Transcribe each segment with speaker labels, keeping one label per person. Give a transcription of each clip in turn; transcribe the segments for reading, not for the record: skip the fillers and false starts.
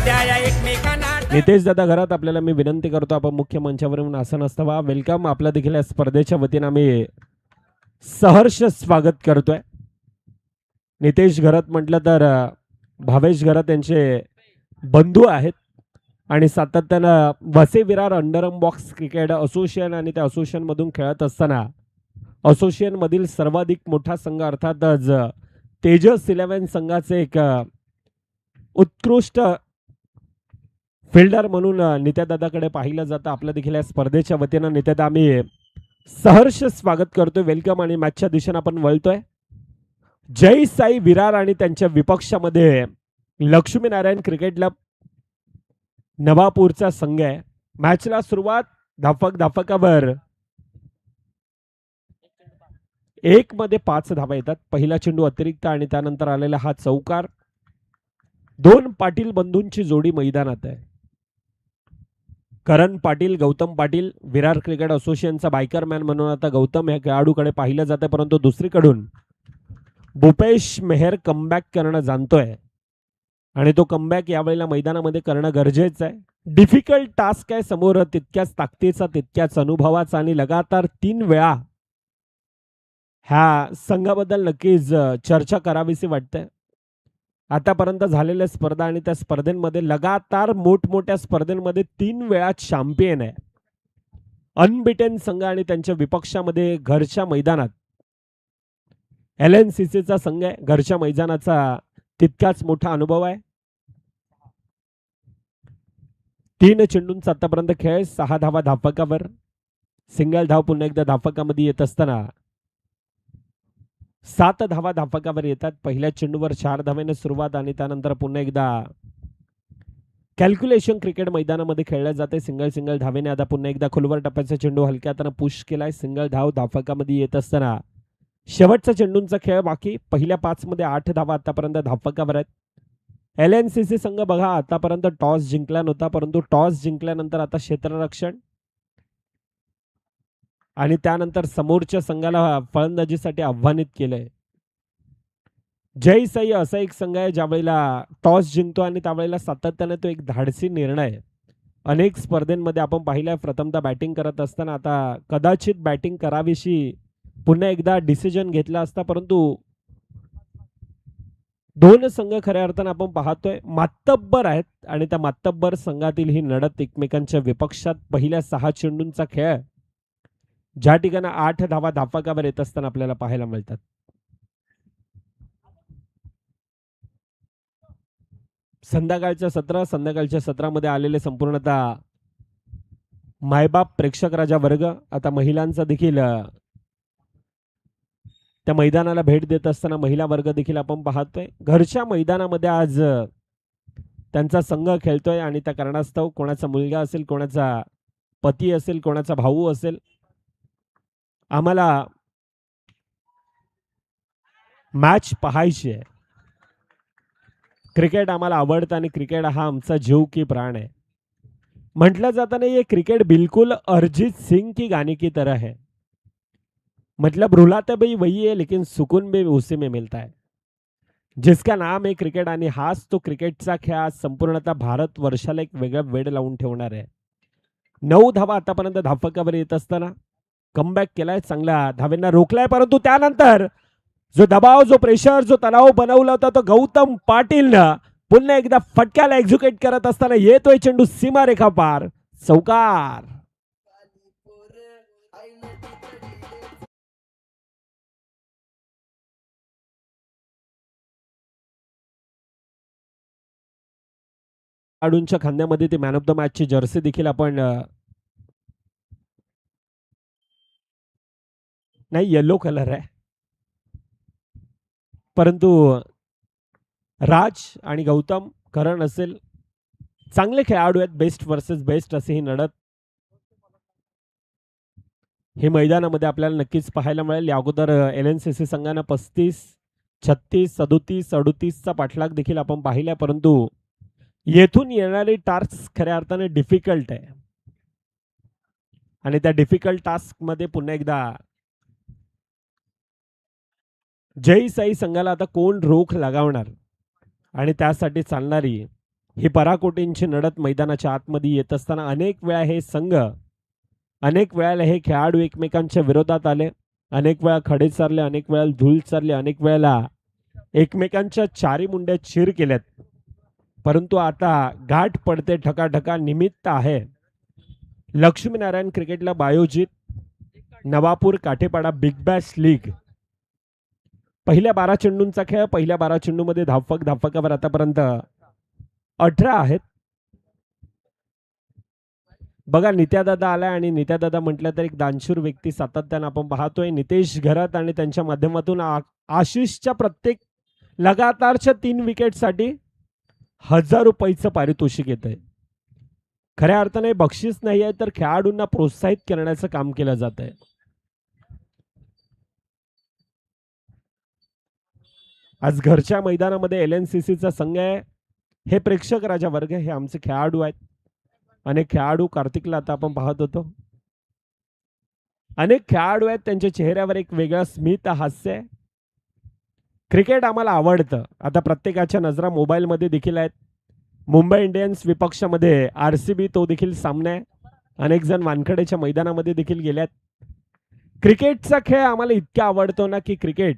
Speaker 1: द्या या एकमेकांना.
Speaker 2: नितेश दादा घरात आपल्याला मी विनंती करतो आपण मुख्य मंचावरून आसन असतावा. वेलकम. आपला देखील या स्पर्धेच्या वतीनं मी सहर्ष स्वागत करतोय. नितेश घरात म्हटलं तर भावेश घरात यांचे बंधू आहेत आणि सातत्यानं वसे विरार अंडरम बॉक्स क्रिकेट असोसिएशन आणि त्या असोसिएशन मधून खेळत असताना असोसिएशन मधील सर्वाधिक मोठा संघ अर्थातच तेजस 11 संघाचे एक उत्कृष्ट फिल्डर म्हणून नित्यादादाकडे पाहिलं जातं. आपल्या देखील या स्पर्धेच्या वतीनं नित्यादा आम्ही सहर्ष स्वागत करतोय. वेलकम. आणि मॅचच्या दिशेने आपण वळतोय. जय साई विरार आणि त्यांच्या विपक्षामध्ये लक्ष्मीनारायण क्रिकेट क्लब नवापूरचा संघ आहे. मॅचला सुरुवात धाफकावर 1 मध्ये 5 धावा येतात. पहिला चेंडू अतिरिक्त आणि त्यानंतर आलेला हा चौकार. 2 पाटील बंधूंची जोडी मैदानात आहे. करण पाटील, गौतम पाटील, विरार क्रिकेट असोसिएशनचा बायकर मॅन म्हणून आता गौतम या खेळाडूकडे पाहिलं जातं. परंतु दुसरीकडून भूपेश मेहर कमबॅक करणं जाणतोय आणि तो कमबॅक यावेळेला मैदानामध्ये करणं गरजेचं आहे. डिफिकल्ट टास्क आहे समोर, तितक्याच ताकदीचा, तितक्याच अनुभवाचा आणि लगातार 3 वेळा ह्या संघाबद्दल नक्कीच चर्चा करावीशी वाटते. आतापर्यंत झालेल्या स्पर्धा आणि त्या स्पर्धेमध्ये लगातार मोठमोठ्या स्पर्धेमध्ये 3 वेळा चॅम्पियन आहे. अनबिटेन संघ आणि त्यांच्या विपक्षामध्ये घरच्या मैदानात LNCCचा संघ आहे. घरच्या मैदानाचा तितकाच मोठा अनुभव आहे. 3 चेंडूंचा आतापर्यंत खेळ. 6 धावा धाफकावर. सिंगल धाव पुन्हा एकदा धाफकामध्ये येत असताना 7 धावा धाफकावर येतात. पहिल्या चेंडूवर 4 धावेने सुरुवात आणि त्यानंतर पुन्हा एकदा कॅल्क्युलेशन क्रिकेट मैदानामध्ये खेळले जाते. सिंगल धावेने आता पुन्हा एकदा खोलवर टप्प्याचा चेंडू हलक्या हाताने पुश केलाय. सिंगल धाव धाफकामध्ये येत असताना शेवटचा चेंडूंचा खेळ बाकी. पहिल्या 5 मध्ये 8 धावा आतापर्यंत धाफकावर आहेत. LNCC संघ बघा आतापर्यंत टॉस जिंकला नव्हता, परंतु टॉस जिंकल्यानंतर आता क्षेत्ररक्षण आणि त्यानंतर समोरच्या संघाला फलंदाजीसाठी आव्हानित केलंय. जय साई असा एक संघ आहे ज्यावेळेला टॉस जिंकतो आणि त्यावेळेला सातत्याने तो एक धाडसी निर्णय अनेक स्पर्धेमध्ये आपण पाहिलाय. प्रथमतः बॅटिंग करत असताना आता कदाचित बॅटिंग करावीशी पुन्हा एकदा डिसिजन घेतला असता, परंतु 2 संघ खऱ्या अर्थानं आपण पाहतोय मातब्बर आहेत आणि त्या मातब्बर संघातील ही लढत एकमेकांच्या विपक्षात पहिल्या 6 चेंडूंचा खेळ ज्या ठिकाणी 8 धावा धाफकावर येत असताना आपल्याला पाहायला मिळतात. संध्याकाळच्या सत्रामध्ये आलेले संपूर्णतः मायबाप प्रेक्षक राजा वर्ग आता महिलांचा देखील त्या मैदानाला भेट देत असताना महिला वर्ग देखील आपण पाहतोय. घरच्या मैदानामध्ये आज त्यांचा संघ खेळतोय आणि त्या कारणास्तव कोणाचा मुलगा असेल, कोणाचा पती असेल, कोणाचा भाऊ असेल, आम्हाला मॅच पाहायची आहे. क्रिकेट आम्हाला आवडतं आणि क्रिकेट हा आमचा जीव की प्राण है. म्हटलं जाता नहीं ये क्रिकेट बिल्कुल अरिजीत सिंह की गाने की तरह है. मतलब रुलाता भी वही है लेकिन सुकून भी उसी में मिलता है. जिसका नाम है क्रिकेट आणि हाच तो क्रिकेटचा खेळ आज संपूर्णतः भारत वर्षाला एक वेगळं वेड लावून ठेवणार आहे. 9 धावा आतापर्यंत धाफकावर येत असताना कमबॅक केलाय. चांगल्या धावेंना रोखलाय, परंतु त्यानंतर जो दबाव, जो प्रेशर, जो तणाव बनवला होता तो गौतम पाटीलनं पुन्हा एकदा फटक्याला एक्झिक्यूट करत असताना येतोय चेंडू सीमारेखा पार. चौकार. खेळाडूंच्या खांद्यामध्ये ती मॅन ऑफ द मॅचची जर्सी देखील आपण नाही, येलो कलर आहे, परंतु राज आणि गौतम, करण असेल, चांगले खेळाडू आहेत. बेस्ट वर्सेस बेस्ट अशी ही लढत हे मैदानामध्ये आपल्याला नक्कीच पाहायला मिळेल. या अगोदर LNCC संघानं 35, 36, 37, 38चा पाठलाग देखील आपण पाहिला, परंतु येथून येणारी टास्क खऱ्या अर्थाने डिफिकल्ट आहे आणि त्या डिफिकल्ट टास्क मध्ये पुन्हा एकदा जय साई संघाला आता कोण रोख लगावणार आणि त्यासाठी चालणारी ही पराकोटींची लढत मैदानाच्या आतमध्ये येत असताना अनेक वेळा हे संघ, अनेक वेळेला हे खेळाडू एकमेकांच्या विरोधात आले, अनेक वेळा खडे चारले, अनेक वेळा धूळ चारले, अनेक वेळेला एकमेकांच्या चारी मुंड्या चीर केल्यात. परंतु आता गाठ पडते, ठकाठका निमित्त आहे लक्ष्मीनारायण क्रिकेट क्लब आयोजित नवापूर काठेपाडा बिग बॅश लीग. पहिल्या 12 चेंडूंचा खेळ. पहिल्या 12 चेंडूमध्ये धावफलकावर आतापर्यंत 18 आहेत. बघा नित्यादादा आलाय आणि नित्यादादा म्हटलं तर एक दानशूर व्यक्ती सातत्यानं आपण पाहतोय. नितेश घरात आणि त्यांच्या माध्यमातून आशिषच्या प्रत्येक लगातारच्या 3 विकेटसाठी 1000 रुपयाचं पारितोषिक येत आहे. खऱ्या अर्थाने बक्षीस नाही आहे तर खेळाडूंना प्रोत्साहित करण्याचं काम केलं जात आहे. आज घरच्या मैदानामध्ये LNCCचा संघ आहे. हे प्रेक्षक राजा वर्ग, हे आमचे खेळाडू आहेत. अनेक खेळाडू, कार्तिकला आता आपण पाहत होतो, अनेक खेळाडू आहेत, त्यांच्या चेहऱ्यावर एक वेगळं स्मित हास्य आहे. क्रिकेट आम्हाला आवडतं. आता प्रत्येकाच्या नजरा मोबाईलमध्ये देखील आहेत. मुंबई इंडियन्स विपक्षामध्ये RCB तो देखील सामना आहे. अनेक जण वानखेडेच्या मैदानामध्ये देखील गेल्यात. क्रिकेटचा खेळ आम्हाला इतका आवडतो ना की क्रिकेट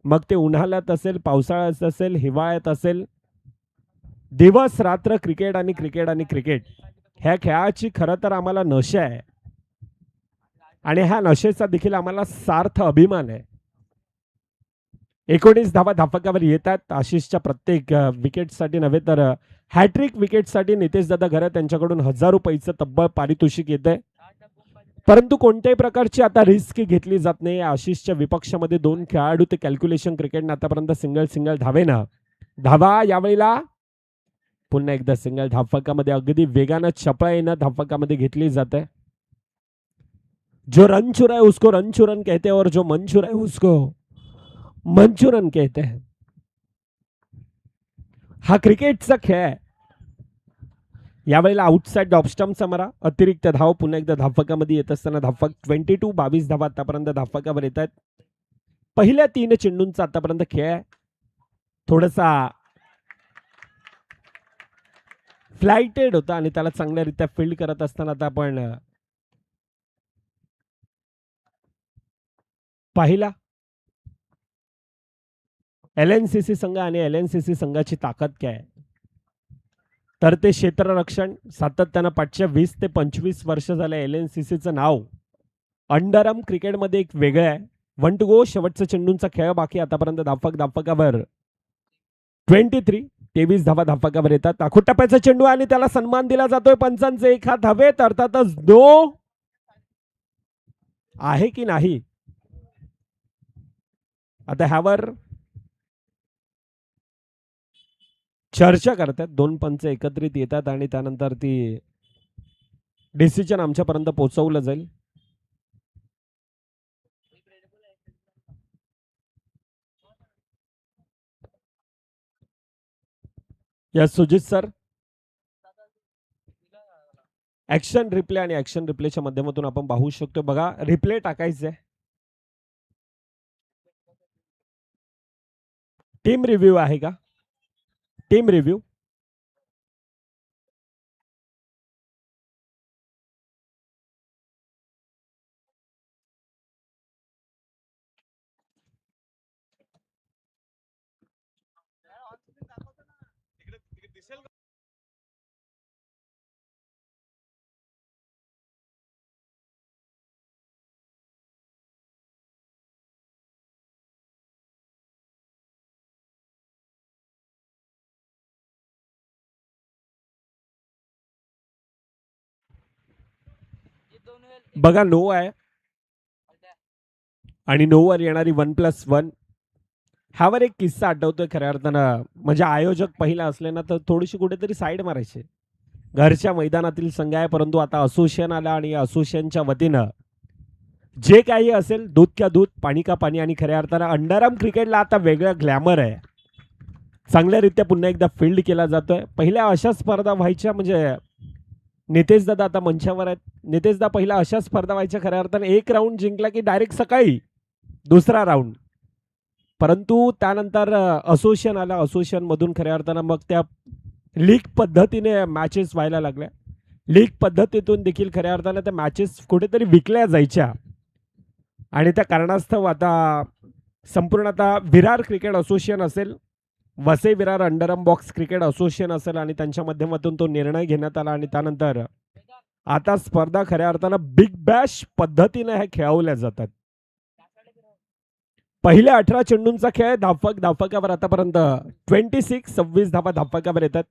Speaker 2: मग ते उन्हाळ्यात असेल, पावसाळ्यात असेल, हिवाळ्यात असेल, दिवस रात्र क्रिकेट आणि क्रिकेट आणि क्रिकेट ह्या खेळाची खरं तर आम्हाला नशा आहे आणि ह्या नशेचा देखील आम्हाला सार्थ अभिमान आहे. 19 धावा धावफलकावर येतात. आशिषच्या प्रत्येक विकेटसाठी नव्हे तर हॅट्रिक विकेटसाठी नितेश दादा घरत त्यांच्याकडून 1000 रुपयाचं तब्बल पारितोषिक येतंय. परंतु कोणत्याही प्रकारची आता रिस्क घेतली जात नाही. आशिषच्या विपक्षामध्ये 2 खेळाडू ते कॅल्क्युलेशन क्रिकेटनं आतापर्यंत सिंगल धावेनं धावा यावेळेला पुन्हा एकदा सिंगल धावफलकामध्ये अगदी वेगानं चपळाईनं धावफलकामध्ये घेतली जाते. जो रन चुरा है उसको रन चुरन कहते हैं और जो मन चुरा है उसको मंचुरन कहते हैं. हा क्रिकेटचा खेळ आहे. यावेळेला आउटसाइड ऑफस्टम्पचा मारा, अतिरिक्त धाव पुन्हा एकदा धावफलकामध्ये येत असताना धावफलक 22 धावा आतापर्यंत धावफलकावर येत आहेत. पहिल्या 3 चेंडूंचा आतापर्यंत खेळ आहे. थोडासा फ्लाइटेड होता आणि त्याला चांगल्यारीत्या फील्ड करत असताना आता आपण पाहिला LNCC संघ आणि LNCC संघाची ताकद काय आहे तर ते क्षेत्ररक्षण सातत्यानं 20 ते 25 वर्ष झाले LNCCचं नाव अंडरआर्म क्रिकेटमध्ये एक वेगळं आहे. 1 टू गो, शेवटचा चेंडूंचा खेळ बाकी. आतापर्यंत धावफलकावर 23 धावा धावफलकावर येतात. आखूट टप्प्याचा चेंडू आणि त्याला सन्मान दिला जातोय. पंचांचे एक हात हवेत, अर्थातच नो आहे की नाही आता ह्यावर चर्चा करतात. 2 पंच एकत्रित येतात आणि त्यानंतर ती डिसिजन आमच्यापर्यंत पोहोचवलं जाईल. या सुजित सर, ऍक्शन रिप्ले आणि ऍक्शन रिप्लेच्या माध्यमातून आपण पाहू शकतो. बघा रिप्ले टाकायचे, टीम रिव्ह्यू आहे का? टीम रिव्ह्यू बघा नो आहे आणि नो वर येणारी 1+1. ह्यावर एक किस्सा आठवतोय खऱ्या अर्थानं. म्हणजे आयोजक पहिला असले ना तर थोडीशी कुठेतरी साईड मारायचे. घरच्या मैदानातील संघ आहे परंतु आता असोसिएशन आला आणि असोसिएशनच्या वतीनं जे काही असेल दूध का दूध, पाणी का पाणी. आणि खऱ्या अर्थानं अंडरआर्म क्रिकेटला आता वेगळं ग्लॅमर आहे. चांगल्यारीत्या पुन्हा एकदा फील्ड केला जातोय. पहिल्या अशा स्पर्धा व्हायच्या, म्हणजे नितेश दादा आता मंचावर आहेत. नितेश दादा पहिला अशा स्पर्धा व्हायच्या खऱ्या अर्थाने 1 राऊंड जिंकला की डायरेक्ट सकाळी दुसरा राऊंड. परंतु त्यानंतर असोसिएशन आला. असोसिएशन मधून खऱ्या अर्थानं मग त्या लीग पद्धतीने मॅचेस व्हायला लागल्या. लीग पद्धतीतून देखील खऱ्या अर्थानं त्या मॅचेस कुठेतरी विकल्या जायच्या आणि त्या कारणास्तव आता संपूर्ण आता विरार क्रिकेट असोसिएशन असेल, Vasai Virar underarm box cricket association असेल आणि त्यांच्या माध्यमातून तो निर्णय घेण्यात आला आणि त्यानंतर आता स्पर्धा खऱ्या अर्थानं बिग बॅश पद्धतीने हे खेळवल्या जातात. पहिल्या 18 चेंडूंचा खेळ धावफलकावर आतापर्यंत 26 धावा धावफलकावर येतात.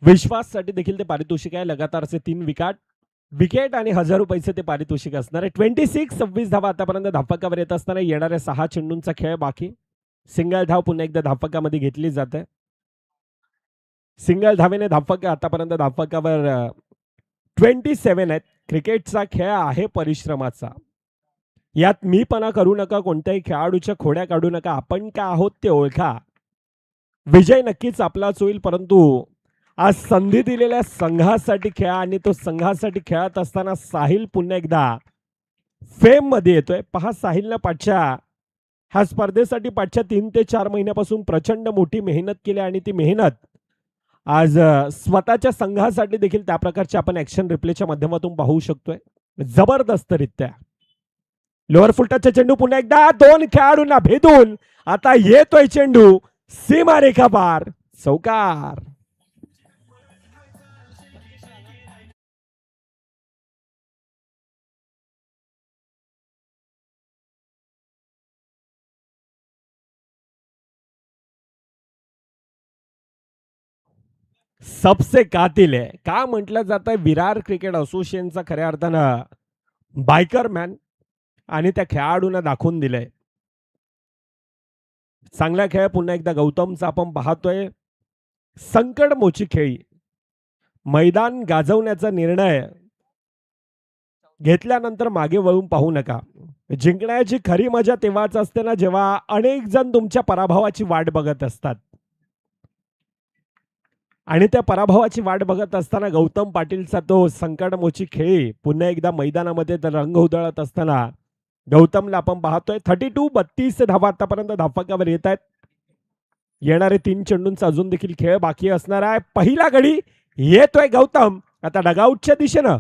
Speaker 2: विश्वाससाठी देखील ते पारितोषिक आहे. लगातारचे 3 विकेट आणि 1000 रुपयाचे ते पारितोषिक असणार आहे. 26 धावा आतापर्यंत धावफलकावर येत असताना येणाऱ्या 6 चेंडूंचा खेळ बाकी. सिंगल धाव पुन्हा एकदा धावफलकामध्ये घेतली जाते. सिंगल धावेने धावफलक आतापर्यंत धावफलकावर 27 आहेत. क्रिकेटचा खेळ आहे परिश्रमाचा. यात मीपणा करू नका, कोणत्याही खेळाडूच्या खोड्या काढू नका. आपण का आहोत ते ओळखा. विजय नक्कीच आपलाच होईल, परंतु आज संधी दिलेल्या संघासाठी खेळा आणि तो संघासाठी खेळत असताना साहिल पुन्हा एकदा फेम मध्ये येतोय. पहा, साहिलनं ह्या स्पर्धेसाठी पाठच्या 3 ते 4 महिन्यापासून प्रचंड मोठी मेहनत केली आणि ती मेहनत आज स्वतःच्या संघासाठी देखील त्या प्रकारचे आपण ऍक्शन रिप्लेच्या माध्यमातून पाहू शकतोय. जबरदस्तरित्या लोअर फुलटचचा चेंडू पुन्हा एकदा 2 खेळाडूंना भेदून आता येतोय चेंडू सीमारेखा पार, चौकार. सबसे कातिल आहे का म्हटलं जात आहे विरार क्रिकेट असोसिएशनचा खऱ्या अर्थानं बायकर मॅन आणि त्या खेळाडूंना दाखवून दिलंय. चांगला खेळ पुन्हा एकदा गौतमचा आपण पाहतोय. संकट मोची खेळी मैदान गाजवण्याचा निर्णय घेतल्यानंतर मागे वळून पाहू नका. जिंकण्याची खरी मजा तेव्हाच असते ना जेव्हा अनेक जण तुमच्या पराभवाची वाट बघत असतात. आणि त्या पराभवाची वाट बघत असताना गौतम पाटीलचा तो संकटमोची खेळी पुन्हा एकदा मैदानामध्ये रंग उधळत असताना गौतमला आपण पाहतोय. 32 धावा आतापर्यंत धावफलकावर येत आहेत. येणारे 3 चेंडूंचा अजून देखील खेळ बाकी असणार आहे. पहिला गडी येतोय गौतम आता डगआउटच्या दिशेनं.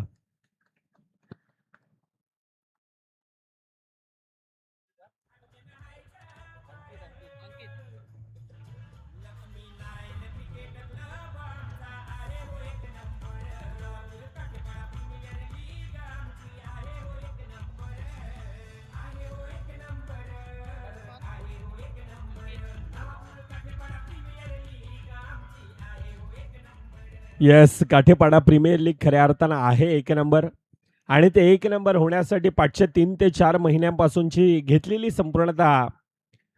Speaker 2: येस, काठेपाडा प्रीमियर लीग खऱ्या अर्थानं आहे 1 नंबर आणि ते 1 नंबर होण्यासाठी पाठच्या 3 ते 4 महिन्यांपासूनची घेतलेली संपूर्णतः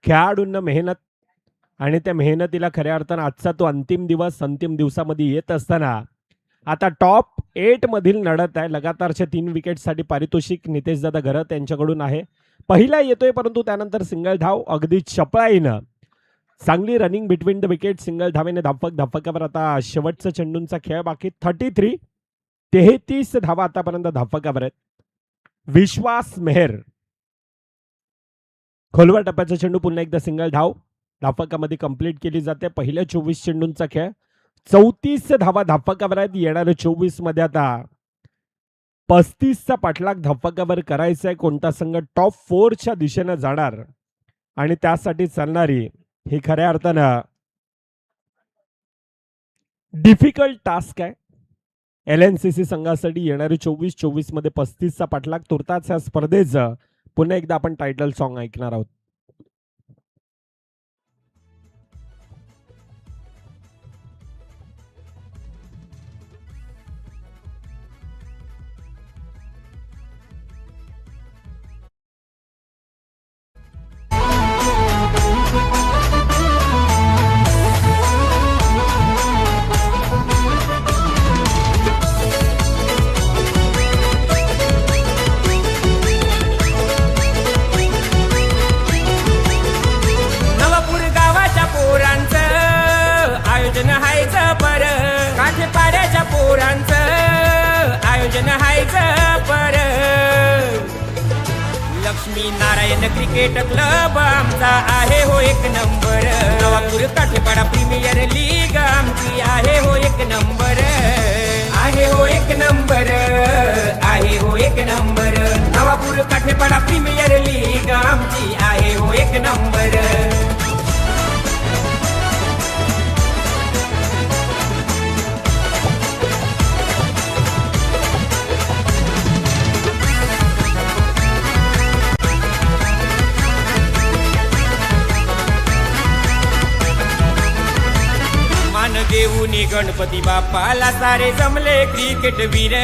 Speaker 2: खेळाडूंना मेहनत आणि त्या मेहनतीला खऱ्या अर्थानं आजचा तो अंतिम दिवसामध्ये येत असताना आता टॉप 8 मधील लढत आहे. लगातारच्या 3 विकेटसाठी पारितोषिक नितेशदादा घरत यांच्याकडून आहे. पहिला येतोय परंतु त्यानंतर सिंगल धाव अगदी चपळाईनं चांगली running between the wicket. Single धावेने धावफलकावर आता शेवटचा चेंडूंचा खेळ बाकी. 33 धावा आतापर्यंत धावफलकावर आहेत. विश्वास मेहर खोलवर टप्प्याचा चेंडू पुन्हा एकदा सिंगल धावफलकामध्ये कंप्लीट केली जाते. पहिल्या 24 चेंडूंचा खेळ 34 धावा धावफलकावर आहेत. येणाऱ्या 24 मध्ये आता 35चा पाठलाग धावफलकावर करायचा आहे. कोणता संघ टॉप 4च्या दिशेनं जाणार आणि त्यासाठी चालणारी हे खऱ्या अर्थानं डिफिकल्ट टास्क आहे LNCC संघासाठी. येणारे 24 मध्ये 35चा पाठलाग. तुर्तास ह्या स्पर्धेचं पुन्हा एकदा आपण टायटल सॉन्ग ऐकणार आहोत.
Speaker 1: करायचं पर लक्ष्मी नारायण क्रिकेट क्लब आमचा आहे हो एक नंबर नवापूर काठेपाडा प्रीमियर लीग आमची आहे हो एक नंबर आहे हो एक नंबर आहे हो एक नंबर नवापूर काठेपाडा प्रीमियर लीग आमची आहे हो एक नंबर मान देऊनी गणपती बाप्पाला सारे जमले क्रिकेट वीर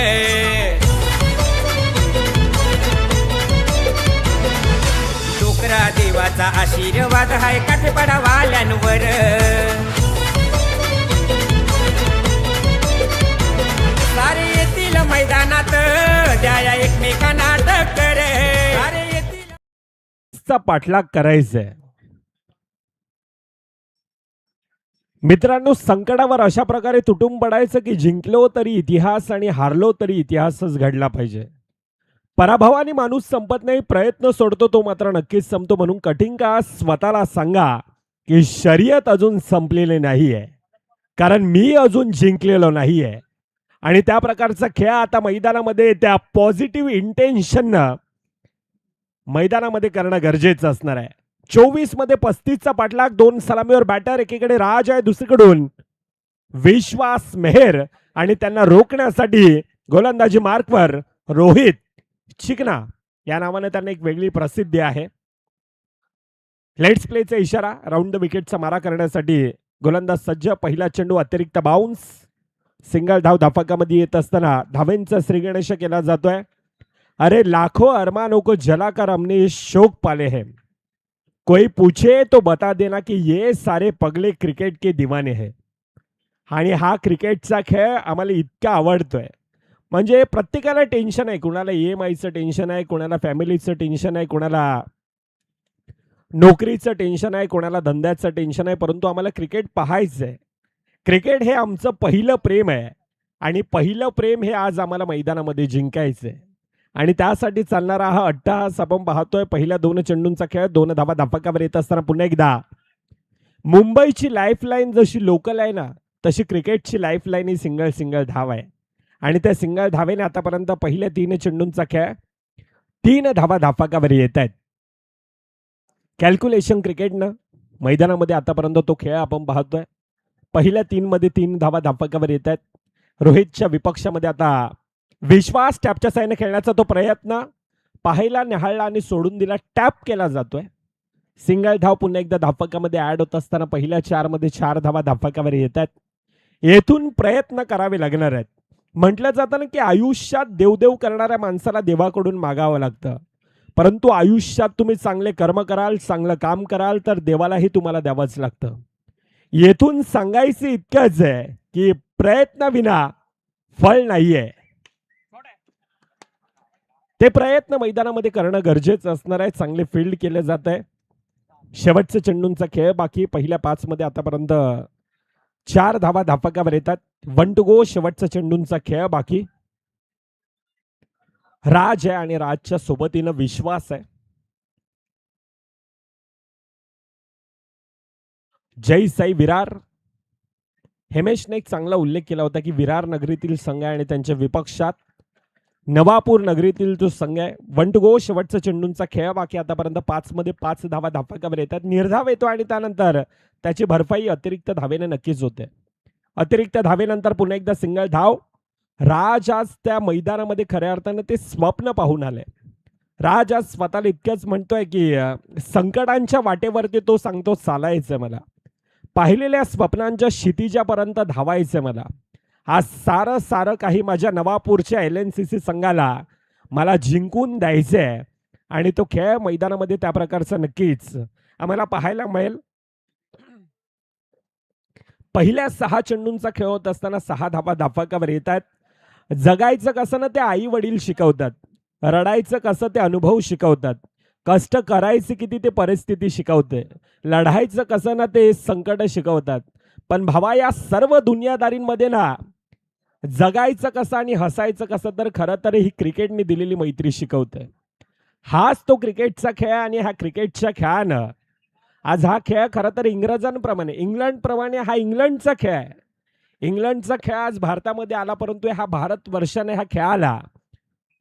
Speaker 1: डोकरा देवाचा आशीर्वाद हाय काठेपाडा वाल्यांवर सारे येतील मैदानात द्या एकमेकांना टक्कर सारे येतील
Speaker 2: पाठलाग करायचंय. मित्रांनो, संकटावर अशा प्रकारे तुटून पडायचं की जिंकलो तरी इतिहास आणि हारलो तरी इतिहासच घडला पाहिजे. पराभवाने माणूस संपत नाही, प्रयत्न सोडतो तो मात्र नक्कीच संपतो. म्हणून कठीण काळात स्वतःला सांगा की शर्यत अजून संपलेली नाहीये, कारण मी अजून जिंकलेलो नाहीये. आणि त्या प्रकारचा खेळ आता मैदानामध्ये त्या पॉझिटिव्ह इंटेन्शननं मैदानामध्ये करणं गरजेचं असणार आहे. 24 मध्ये 35चा पाठलाग, 2 सलामीवर बॅटर, एकीकडे राज आहे, दुसरीकडून विश्वास मेहर आणि त्यांना रोखण्यासाठी गोलंदाजी मार्कवर रोहित चिकना या नावाने त्यांना एक वेगळी प्रसिद्धी आहे. लेट्स प्लेचा इशारा, राऊंड द विकेटचा मारा करण्यासाठी गोलंदाज सज्ज. पहिला चेंडू अतिरिक्त बाउन्स, सिंगल धाव धाफकामध्ये येत असताना धावेंचा श्रीगणेश केला जातोय. अरे लाखों अरमानों को जलाकर हमने शोक पाले हैं, कोई पूछे तो बता देना कि ये सारे पगले क्रिकेट के दीवाने हैं. आणि हा क्रिकेटचा खेळ आम्हाला इतका आवडतोय, म्हणजे प्रत्येकाला टेन्शन आहे. कुणाला EMIचं टेन्शन आहे, कुणाला फॅमिलीचं टेन्शन आहे, कुणाला नोकरीचं टेन्शन आहे, कुणाला धंद्याचं टेन्शन आहे, परंतु आम्हाला क्रिकेट पाहायचं आहे. क्रिकेट हे आमचं पहिलं प्रेम आहे आणि पहिलं प्रेम हे आज आम्हाला मैदानामध्ये जिंकायचं आहे. आणि त्यासाठी चालणारा हा अट्टहास आपण पाहतोय. पहिल्या 2 चेंडूंचा खेळ, 2 धावा धाफकावर येत असताना पुन्हा एकदा मुंबईची लाईफलाईन जशी लोकल आहे ना, तशी क्रिकेटची लाईफलाईन ही सिंगल धाव आहे. आणि त्या सिंगल धावेने आतापर्यंत पहिल्या 3 चेंडूंचा खेळ 3 धावा धाफकावर येत आहेत. कॅल्क्युलेशन क्रिकेटनं मैदानामध्ये आतापर्यंत तो खेळ आपण पाहतोय. पहिल्या 3 मध्ये 3 धावा धाफकावर येत आहेत. रोहितच्या विपक्षामध्ये आता विश्वास टॅपच्या साईने खेळण्याचा तो प्रयत्न पाहायला निहाळला आणि सोडून दिला, टॅप केला जातोय. सिंगल धाव पुन्हा एकदा धाफकामध्ये ऍड होत असताना पहिल्या 4 मध्ये 4 धावा धाफकावर येत आहेत. येथून प्रयत्न करावे लागणार आहेत. म्हटलं जातं ना की आयुष्यात देवदेव करणाऱ्या माणसाला देवाकडून मागावं लागतं, परंतु आयुष्यात तुम्ही चांगले कर्म कराल, चांगलं काम कराल तर देवालाही तुम्हाला द्यावंच लागतं. येथून सांगायचं इतकंच आहे की प्रयत्नाविना फळ नाहीये. ते प्रयत्न मैदानामध्ये करणं गरजेचं असणार आहे. चांगले फील्ड केले जात आहे. शेवटच्या चेंडूंचा खेळ बाकी. पहिल्या 5 मध्ये आतापर्यंत 4 धावा धाफकावर येतात. 1 टू गो. शेवटच्या चेंडूंचा खेळ बाकी. राज आहे आणि राजच्या सोबतीनं विश्वास आहे. जय साई विरार. हेमेशने एक चांगला उल्लेख केला होता की विरार नगरीतील संघ आहे आणि त्यांच्या विपक्षात नवापूर नगरीतील जो संघ आहे. 1 टू गो. शेवटचा चेंडूंचा खेळ बाकी. आतापर्यंत 5 मध्ये 5 धावा धाफकावर येतात. निर्धाव येतो आणि त्यानंतर त्याची भरपाई अतिरिक्त धावेने नक्कीच होते. अतिरिक्त धावेनंतर पुन्हा एकदा सिंगल धाव. राज आज त्या मैदानामध्ये खऱ्या अर्थाने ते स्वप्न पाहून आले. राज आज स्वतःला इतकंच म्हणतोय की संकटांच्या वाटेवरती तो सांगतो चालायचंय मला, पाहिलेल्या स्वप्नांच्या क्षितिजापर्यंत धावायचंय मला. आज सारं काही माझ्या नवापूरच्या LNCC संघाला मला जिंकून द्यायचंय आणि तो खेळ मैदानामध्ये त्या प्रकारचा नक्कीच आम्हाला पाहायला मिळेल. पहिल्या 6 चेंडूंचा खेळ होत असताना 6 धावा धाफकावर येत आहेत. जगायचं कसं ना ते आई वडील शिकवतात, रडायचं कसं ते अनुभव शिकवतात, कष्ट करायचे किती ते परिस्थिती शिकवते, लढायचं कसं ना ते संकट शिकवतात. पण भावा या सर्व दुनियादारींमध्ये ना जगायचं कसं आणि हसायचं कसं, तर खरं तर ही क्रिकेटने दिलेली मैत्री शिकवते. हाच तो क्रिकेटचा खेळ आहे आणि ह्या क्रिकेटच्या खेळानं आज हा खेळ खरं तर इंग्रजांप्रमाणे इंग्लंडप्रमाणे हा इंग्लंडचा खेळ आहे. इंग्लंडचा खेळ आज भारतामध्ये आला, परंतु हा भारतवर्षाने ह्या खेळाला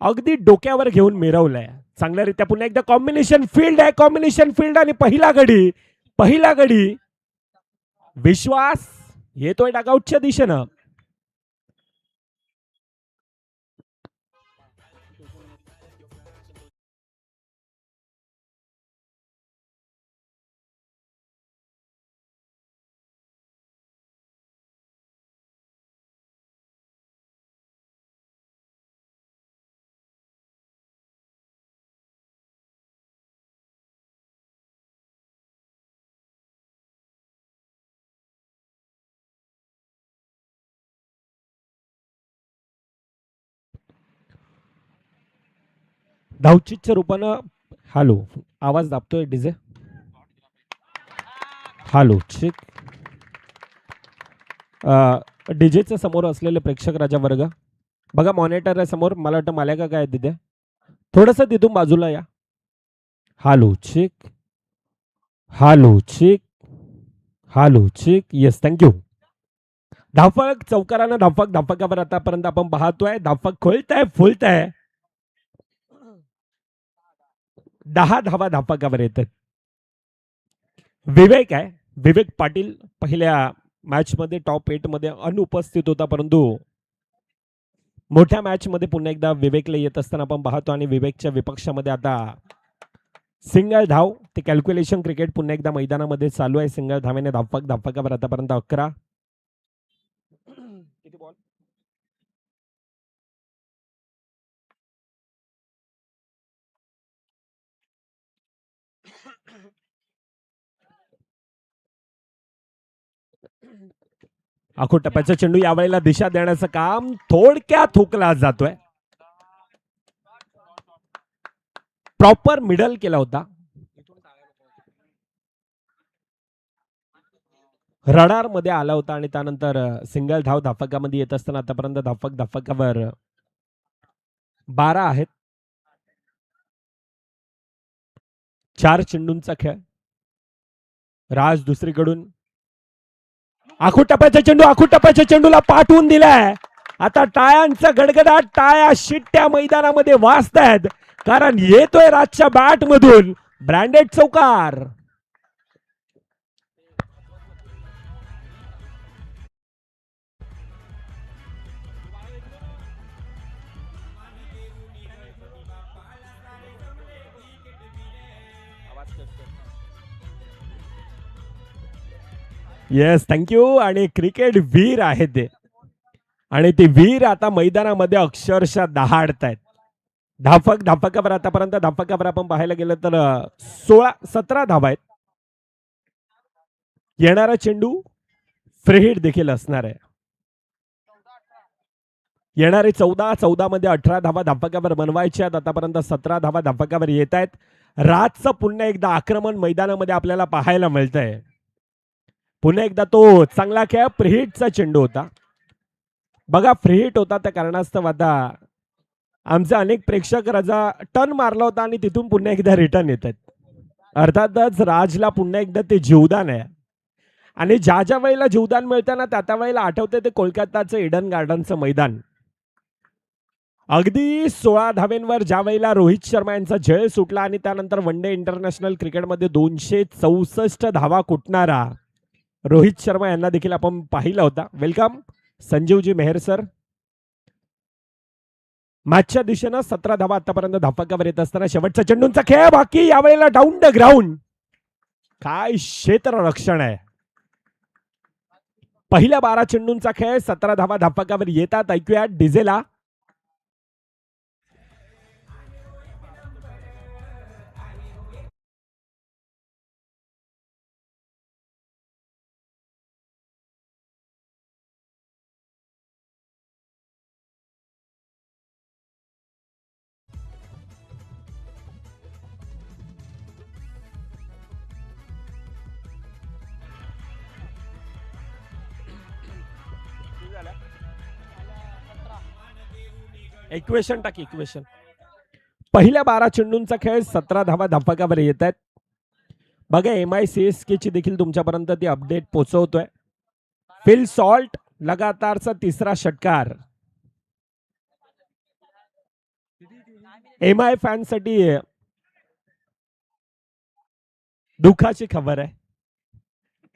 Speaker 2: अगदी डोक्यावर घेऊन मिरवलंय चांगल्यारीत्या. पुन्हा एकदा कॉम्बिनेशन फील्ड आहे, कॉम्बिनेशन फील्ड आणि पहिला गडी विश्वास येतोय डगआउटच्या दिशेनं. धावचीच्या रूपानं हॅलो आवाज दाबतोय डीजे. Hello check. डीजेच्या समोर असलेले प्रेक्षक राजा वर्ग बघा, मॉनिटर आहे समोर. मला वाटतं मालिका काय तिथे थोडस तिथून बाजूला या. Hello check, hello check, hello check. Yes, thank you. धावफलक चौकारानं धावफलकावर आतापर्यंत आपण पाहतोय. धावफलक खोलताय फुलताय. 10 धावा धावफलकावर येतात. विवेक आहे, विवेक पाटील पहिल्या मॅच मध्ये टॉप 8 मध्ये अनुपस्थित होता, परंतु मोठ्या मॅच मध्ये पुन्हा एकदा विवेकला येत असताना आपण पाहतो. आणि विवेकच्या विपक्षामध्ये आता सिंगल धाव ते कॅल्क्युलेशन क्रिकेट पुन्हा एकदा मैदानामध्ये चालू आहे. सिंगल धावेने धावफलकावर आतापर्यंत 11. किती बॉल? आखो टप्प्याचा चेंडू यावेळेला दिशा देण्याचं काम थोडक्यात हुकला जातोय. प्रॉपर मिडल केला होता. रडार मध्ये आला होता आणि त्यानंतर सिंगल धाव धावफलकामध्ये येत असताना आतापर्यंत धावफलकावर 12 आहेत. 4 चेंडूंचा खेळ. राज दुसरीकडून आखो टप्प्याच्या चेंडूला पाठवून दिलाय. आता टाळ्यांचा गडगडाट, टाळ्या शिट्ट्या मैदानामध्ये वाजतायत, कारण येतोय राजच्या बॅट मधून ब्रँडेड चौकार. Yes, thank you. आणि क्रिकेट वीर आहे ते, आणि ते वीर आता मैदानामध्ये अक्षरशः दहाडतायत. धावफलकावर आतापर्यंत धावफलकावर आपण पाहायला गेलं तर 17 धावा आहेत. येणारा चेंडू फ्री हिट देखील असणार आहे. येणारे 14 मध्ये 18 धावा धावफलकावर बनवायचे आहेत. आतापर्यंत 17 धावा धावफलकावर येत आहेत. राजचं पुन्हा एकदा आक्रमण मैदानामध्ये आपल्याला पाहायला मिळतंय. पुन्हा एकदा तो चांगला खेळ, फ्रीहिटचा चेंडू होता बघा, फ्रीहिट होता. त्या कारणास्तव आता आमचे अनेक प्रेक्षक राजा टर्न मारला होता आणि तिथून पुन्हा एकदा रिटर्न येत आहेत. अर्थातच राजला पुन्हा एकदा ते जीवदान आहे, आणि ज्या ज्या वेळेला जीवदान मिळतं ना त्या वेळेला आठवते ते कोलकाताचं ईडन गार्डनचं मैदान. अगदी 16 धावेंवर ज्या वेळेला रोहित शर्मा यांचा झेल सुटला आणि त्यानंतर वन डे इंटरनॅशनल क्रिकेटमध्ये 264 धावा कुटणारा रोहित शर्मा यांना देखील आपण पाहिला होता. Welcome Sanjeevji Meher sir. मॅचच्या दिशेनं 17 धावा आतापर्यंत धावफलकावर येत असताना शेवटचा चेंडूंचा खेळ बाकी. यावेळेला डाऊन द ग्राउंड. काय क्षेत्ररक्षण आहे. पहिल्या 12 चेंडूंचा खेळ, 17 धावा धावफलकावर येतात. ऐकूया डिझेला. इक्वेशन टाक इक्वेशन. पहिल्या 12 चेंडूंचा खेळ 17 धावा धापकावर येत आहेत. बघा MICSK ची देखील तुमच्यापर्यंत ती अपडेट पोहोचवतोय. फिल सॉल्ट लगातारचा तिसरा षटकार. MI फॅनसाठी दुःखाची खबर आहे.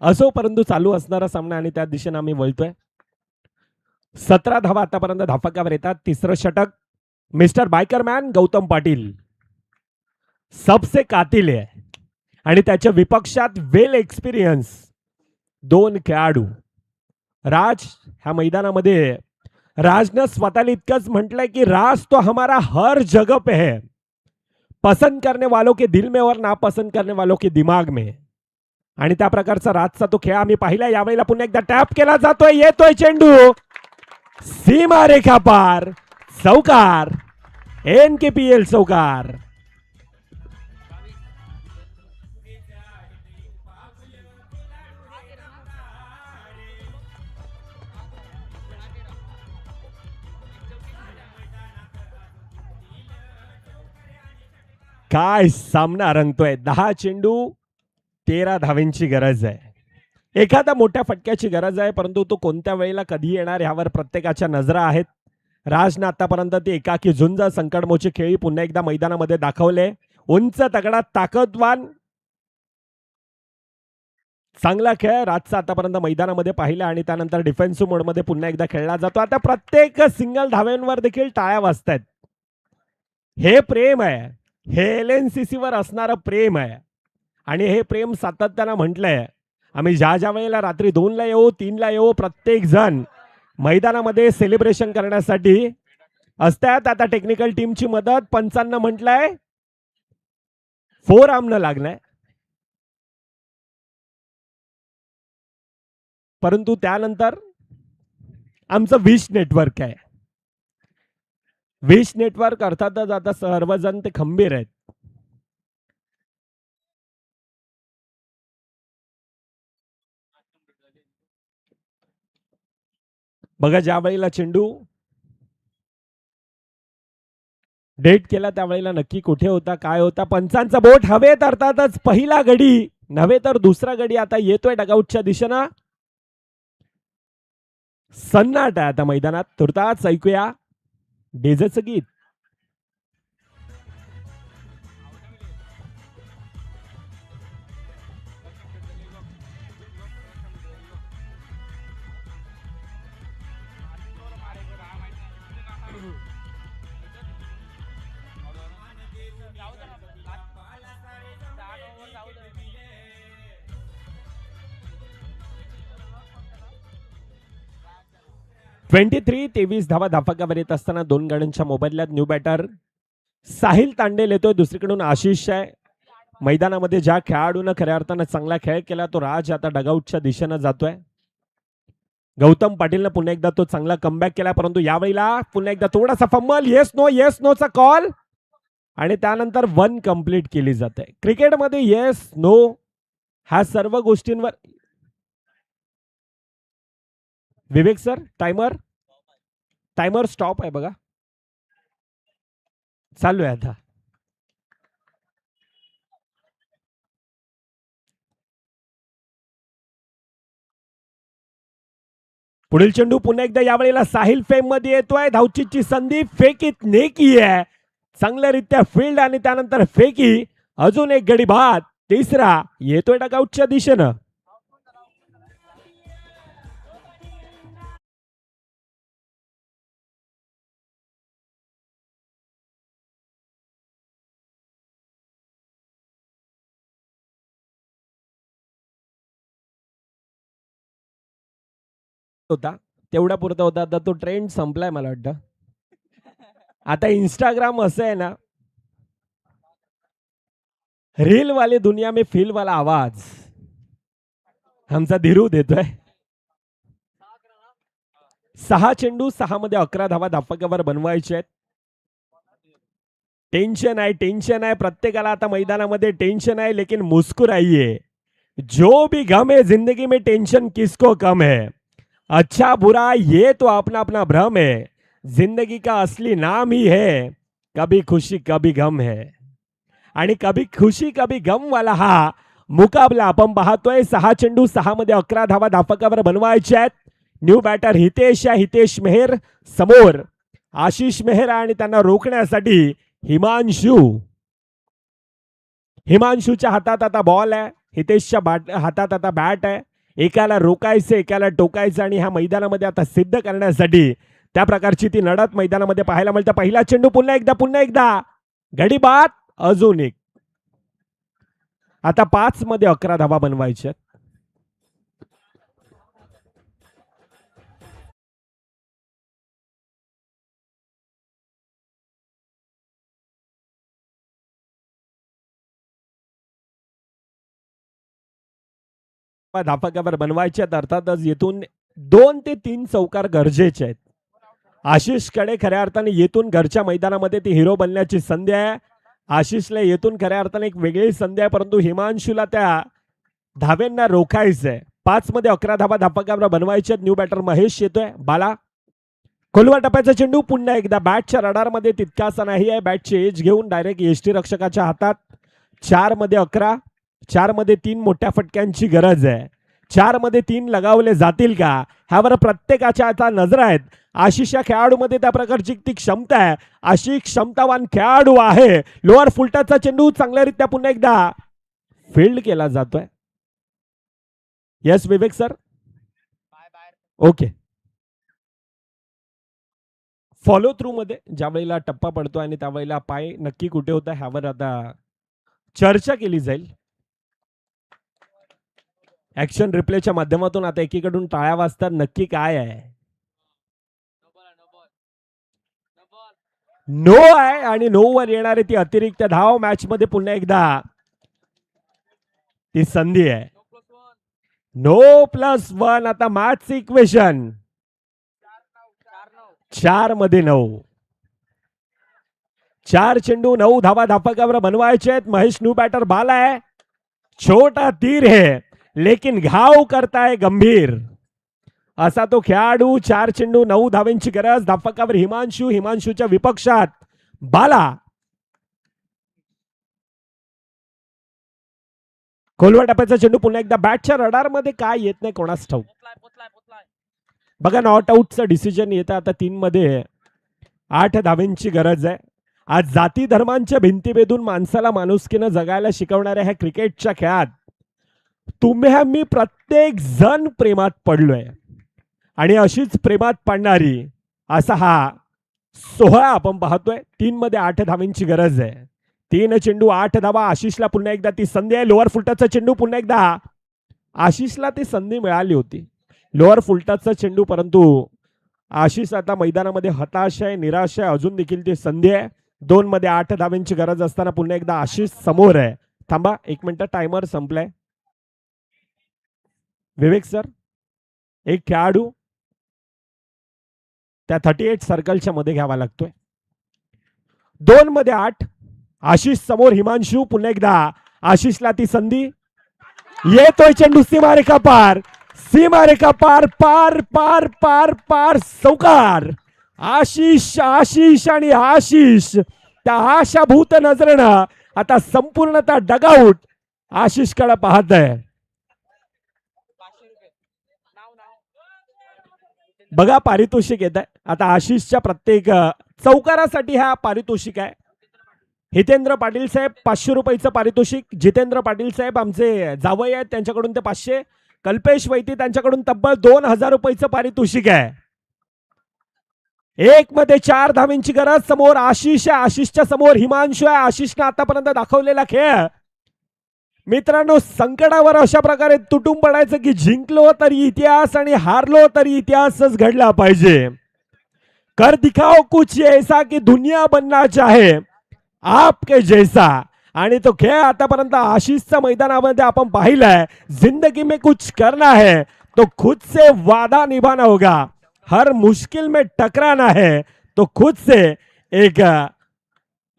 Speaker 2: असो परंतु चालू असणारा सामना आणि त्या दिशेने आम्ही वळतोय. 17 धावा आतापर्यंत धापकावर येतात. तिसरं षटक मिस्टर बायकरमॅन गौतम पाटील सबसे कातिल आहे आणि त्याच्या विपक्षात वेल एक्सपिरियन्स 2 खेळाडू. राज ह्या मैदानामध्ये राजनं स्वतःला इतकंच म्हटलंय की राज तो हमारा हर जगह पे है, पसंद करने वालों के दिल में और नापसंद करने वालों के दिमाग में. आणि त्या प्रकारचा राजचा तो खेळ आम्ही पाहिला. यावेळेला पुन्हा एकदा टॅप केला जातोय. येतोय चेंडू सीमा रेखा पार. चौकार. NKPL चौकार. काय सामना रंगतोय. 10 चेंडू 13 धावेंची गरज आहे. एखादा मोठ्या फटक्याची गरज आहे, परंतु तो कोणत्या वेळेला कधी येणार यावर प्रत्येकाच्या नजरा आहेत. राजनं आतापर्यंत ती एकाकी झुंज संकटमोची खेळी पुन्हा एकदा मैदानामध्ये दाखवले. उंच तगडा ताकदवान चांगला खेळ राजचा आतापर्यंत मैदानामध्ये पाहिला आणि त्यानंतर डिफेन्सिव्ह मोडमध्ये पुन्हा एकदा खेळला जातो. आता प्रत्येक सिंगल धाव्यांवर देखील टाळ्या वाजतायत. हे प्रेम आहे. हे LNCC वर असणारं प्रेम आहे आणि हे प्रेम सातत्यानं म्हटलंय. आम्ही ज्या वेळेला रात्री 2ला येऊ 3ला येऊ प्रत्येक जण मैदानामध्ये सेलिब्रेशन करण्यासाठी असतात. आता टेक्निकल टीमची मदत पंचांना म्हटलंय 4 आर्मनं लागलाय, परंतु त्यानंतर आमचं विश नेटवर्क आहे. विश नेटवर्क अर्थातच आता सर्वजण ते खंबीर आहेत. बघा ज्या वेळेला चेंडू डेट केला त्यावेळेला नक्की कुठे होता काय होता. पंचांचा बोट हवेत. अर्थातच पहिला गडी नव्हे तर दुसरा गडी आता येतोय डगआउटच्या दिशेनं. सन्नाट आहे आता मैदानात. तुर्तास ऐकूया डेझचं गीत. (23) 23 धावा धापकावर येत असताना 2 गाड्यांच्या मोबदल्यात न्यू बॅटर साहिल तांडेल येतोय. दुसरीकडून आशिष आहे. मैदानामध्ये ज्या खेळाडूनं खऱ्या अर्थानं चांगला खेळ केला तो राज आता डगआउटच्या दिशेनं जातोय. गौतम पाटीलनं पुन्हा एकदा तो चांगला कमबॅक केला, परंतु यावेळेला पुन्हा एकदा थोडासा फंबल. येस नोचा कॉल आणि त्यानंतर 1 कंप्लीट केली जाते. क्रिकेटमध्ये येस नो ह्या सर्व गोष्टींवर विवेक सर टायमर स्टॉप आहे बघा. चालू आहे आता. पुढील चेंडू पुन्हा एकदा यावेळेला साहिल फेम मध्ये येतोय. धावचीची संधी. फेकीत नेकी आहे. चांगल्यारीत्या फील्ड आणि त्यानंतर फेकी. अजून एक गडी बाद. तिसरा येतोय डगआउटच्या दिशेनं. होता तेवढा पुरता होता. आता तो ट्रेंड संपलाय मला वाटतं. आता इंस्टाग्राम असं आहे ना, रील वाली दुनिया में फील वाला आवाज आमचा धीरू देतोय. 6 चेंडू 6 मध्ये 11 धावा धापकावर बनवायचे आहेत. टेन्शन आहे प्रत्येकाला आता मैदानामध्ये टेन्शन आहे. लेकिन मुस्कुराइए. जो भी गम है जिंदगी में टेंशन किसको कम है. अच्छा बुरा ये तो अपना अपना भ्रम है. जिंदगी का असली नाम ही है कभी खुशी कभी गम है. आणि कभी खुशी कभी गम वाला हा मुकाबला आपण पाहतोय. 6 चेंडू 6 मध्ये 11 धावा धापकावर बनवायचे आहेत. न्यू बॅटर हितेश या हितेश मेहर समोर आशिष मेहर आणि त्यांना रोखण्यासाठी हिमांशू. हिमांशूच्या हातात आता बॉल आहे. हितेशच्या हातात आता बॅट आहे. एकाला रोकायचं एकाला टोकायचं आणि ह्या मैदानामध्ये आता सिद्ध करण्यासाठी त्या प्रकारची ती लढत मैदानामध्ये पाहायला मिळते. पहिला चेंडू पुन्हा एकदा गडी बाद अजून एक. आता 5 मध्ये 11 धावा बनवायच्या. धापकावर बनवायचे अर्थातच येथून 2 ते 3 चौकार गरजेचे आहेत. आशिषकडे खऱ्या अर्थाने येथून घरच्या मैदानामध्ये ती हिरो बनण्याची संधी आहे. आशिषला येथून खऱ्या अर्थाने एक वेगळी संधी आहे, परंतु हिमांशूला त्या धाव्यांना रोखायचंय. 5 मध्ये 11 धावा धापकावर बनवायचे. न्यू बॅटर महेश येतोय. बाला खोलवा टप्प्याचा चेंडू पुन्हा एकदा बॅटच्या रडारमध्ये तितकासा नाही आहे. बॅटची एज घेऊन डायरेक्ट यष्टी रक्षकाच्या हातात. 4 मध्ये 11. 4 मध्ये 3 मोठ्या फटक्यांची गरज आहे. 4 मध्ये 3 लगावले जातील का ह्यावर प्रत्येकाच्या आता नजर आहेत. आशिष या खेळाडूमध्ये त्या प्रकारची ती क्षमता आहे. आशिष क्षमतावान खेळाडू आहे. लोअर फुलटाचा चेंडू चांगल्यारीत्या पुन्हा एकदा फील्ड केला जातोय. यस विवेक सर. ओके. फॉलो थ्रू मध्ये ज्या वेळेला टप्पा पडतो आणि त्यावेळेला पाय नक्की कुठे होता ह्यावर आता चर्चा केली जाईल. ऍक्शन रिप्लेच्या माध्यमातून आता एकीकडून टाळ्या वाजतात. नक्की काय आहे? नो आहे आणि नो वर येणारे ती अतिरिक्त धाव. मॅच मध्ये पुन्हा एकदा ती संधी आहे. No plus 1. आता मॅच इक्वेशन 4 मध्ये 9. 4 चेंडू 9 धावा धापकावर बनवायचे आहेत. महेश न्यू बॅटर बाला आहे. छोटा तीर है लेकिन घाव करताय गंभीर असा तो खेळाडू. 4 चेंडू 9 धावांची गरज. धापकावर हिमांशू. हिमांशूच्या विपक्षात बाला. खोलवा टप्प्याचा चेंडू पुन्हा एकदा बॅटच्या रडारमध्ये काय येत नाही कोणास ठाऊक. बघा नॉट आउटचं डिसिजन येतं आता. 3 मध्ये 8 धावांची गरज आहे. आज जाती धर्मांच्या भिंती बेधून माणसाला माणुसकीनं जगायला शिकवणाऱ्या ह्या क्रिकेटच्या खेळात तुम्ही आम्ही प्रत्येक जण प्रेमात पडलोय आणि अशीच प्रेमात पडणारी असा हा सोहळा आपण पाहतोय. 3 मध्ये 8 धावांची गरज आहे. 3 चेंडू 8 धावा. आशिषला पुन्हा एकदा ती संधी आहे. लोअर फुलटाचा चेंडू पुन्हा एकदा आशिषला ती संधी मिळाली होती. लोअर फुलटाचा चेंडू, परंतु आशिष आता मैदानामध्ये हताश आहे, निराश आहे. अजून देखील ती संधी आहे. 2 मध्ये 8 धावांची गरज असताना पुन्हा एकदा आशिष समोर आहे. थांबा 1 मिनिट, टायमर संपलाय. विवेक सर, एक खेळाडू त्या 38 सर्कलच्या मध्ये घ्यावा लागतोय. 2 मध्ये 8. आशिष समोर. हिमांशू पुन्हा एकदा आशिषला ती संधी. येतोय चेंडू सीमारेखा पार. सीमारेखा पार. पार पार पार पार चौकार. आशिष आशिष आणि आशिष त्या आशाभूत नजरेनं आता संपूर्णतः डगआउट आशिषकडे पाहत आहे. बघा पारितोषिक येत आहे आता आशिषच्या प्रत्येक चौकारासाठी. हा पारितोषिक आहे. हितेंद्र पाटील साहेब 500 रुपयाचं पारितोषिक. जितेंद्र पाटील साहेब आमचे जावई आहेत त्यांच्याकडून ते 500. कल्पेश वैती त्यांच्याकडून तब्बल 2000 रुपयाचं पारितोषिक आहे. 1 मध्ये 4 धावांची गरज. समोर आशिष आहे. आशिषच्या समोर हिमांशू आहे. आशिषने आतापर्यंत दाखवलेला खेळ मित्रांनो संकटावर अशा प्रकारे तुटून पडायचं की जिंकलो तरी इतिहास आणि हारलो तरी इतिहासच घडला पाहिजे. कर दिखाओ कुछ ऐसा की दुनिया बनना चाहे आपके जैसा. आणि तो खेळ आतापर्यंत आशिषच्या मैदानामध्ये आपण पाहिलाय. जिंदगी में कुछ करना है तो खुद से वादा निभाना होगा. हर मुश्किल में टकराना है तो खुद से एक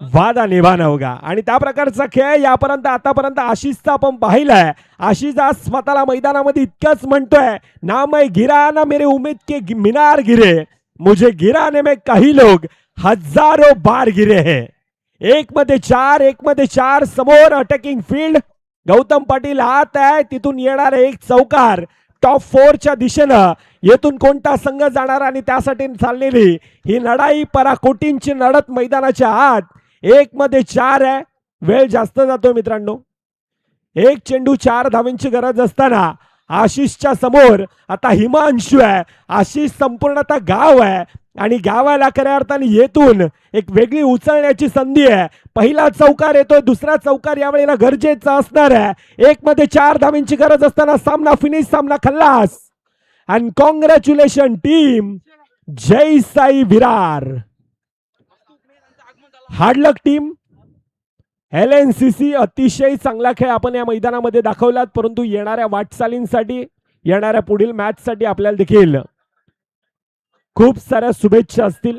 Speaker 2: वादा निभाना होगा. आणि त्या प्रकारचा खेळ यापर्यंत आतापर्यंत आशिषचा आपण पाहिलाय. आशिष आज स्वतःला मैदानामध्ये इतकंच म्हणतोय, ना मैं गिरा ना मेरे उमेद के मीनार गिरे, मुझे गिराने में कई लोग हजारों बार गिरे हैं. एक मध्ये चार समोर अटॅकिंग फील्ड. गौतम पाटील हात आहे तिथून येणार एक चौकार टॉप 4च्या दिशेनं. येथून कोणता संघ जाणार आणि त्यासाठी चाललेली ही लढाई पराकोटींची लढत मैदानाच्या आत. 1 मध्ये 4 आहे. वेळ जास्त जातोय मित्रांनो. एक चेंडू 4 धावांची गरज असताना आशिषच्या समोर आता हिमांशू आहे. आशिष संपूर्णतः गाव आहे आणि गावाला खऱ्या अर्थाने येथून एक वेगळी उचलण्याची संधी आहे. पहिला चौकार येतोय, दुसरा चौकार यावेळेला गरजेचा असणार आहे. 1 मध्ये 4 धावांची गरज असताना सामना फिनिश, सामना खल्लास. And congratulation team. जय Sai Virar. Hard luck team. LNCC अतिशय चांगला खेळ आपण या मैदानामध्ये दाखवलात, परंतु येणाऱ्या वाटचालींसाठी, येणाऱ्या पुढील मॅच साठी आपल्याला देखील खूप साऱ्या शुभेच्छा असतील.